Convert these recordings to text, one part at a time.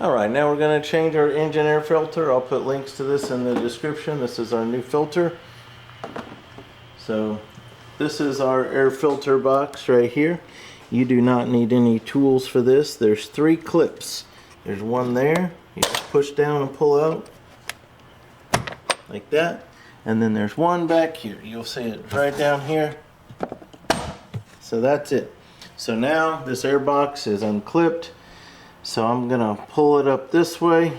Alright, now we're going to change our engine air filter. I'll put links to this in the description. This is our new filter. So this is our air filter box right here. You do not need any tools for this. There's 3 clips. There's one there. You just push down and pull out like that. And then there's one back here. You'll see it right down here. So that's it. So now this air box is unclipped. So I'm gonna pull it up this way,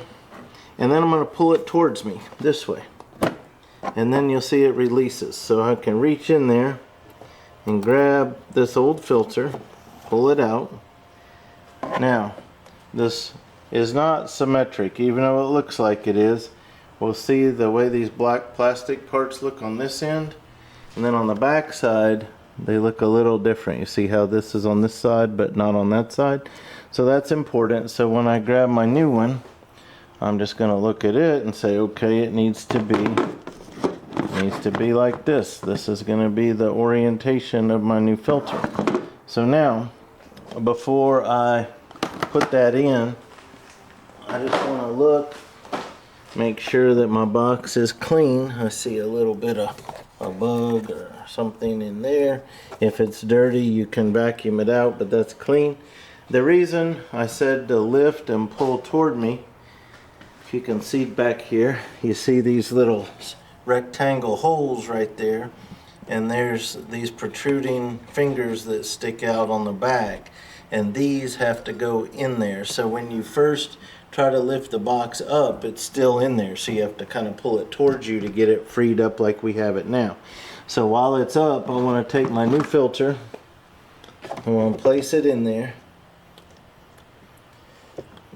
and then I'm gonna pull it towards me this way, and then you'll see it releases. So I can reach in there and grab this old filter, pull it out. Now this is not symmetric, even though it looks like it is. We'll see the way these black plastic parts look on this end, and then on the back side they look a little different. You see how this is on this side but not on that side? So that's important. So when I grab my new one, I'm just going to look at it and say, okay, it needs to be like this. This is going to be the orientation of my new filter. So now, before I put that in, I just want to look, make sure that my box is clean. I see a little bit of a bug or something in there. If it's dirty, you can vacuum it out, but that's clean. The reason I said to lift and pull toward me, if you can see back here, you see these little rectangle holes right there, and there's these protruding fingers that stick out on the back, and these have to go in there. So when you first try to lift the box up, it's still in there, so you have to kind of pull it towards you to get it freed up like we have it now. So while it's up, I want to take my new filter, I want to place it in there.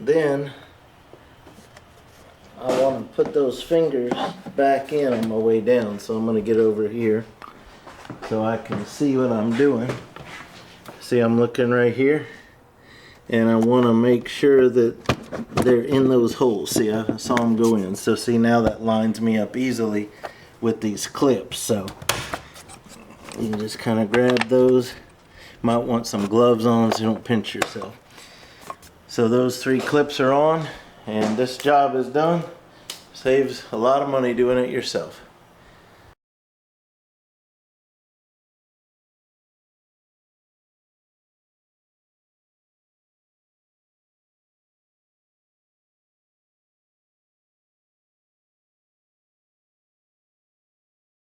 Then I want to put those fingers back in on my way down. So I'm going to get over here so I can see what I'm doing. See, I'm looking right here, and I want to make sure that they're in those holes. See, I saw them go in. So see, now that lines me up easily with these clips. So you can just kind of grab those. Might want some gloves on so you don't pinch yourself. So those 3 clips are on, and this job is done. Saves a lot of money doing it yourself.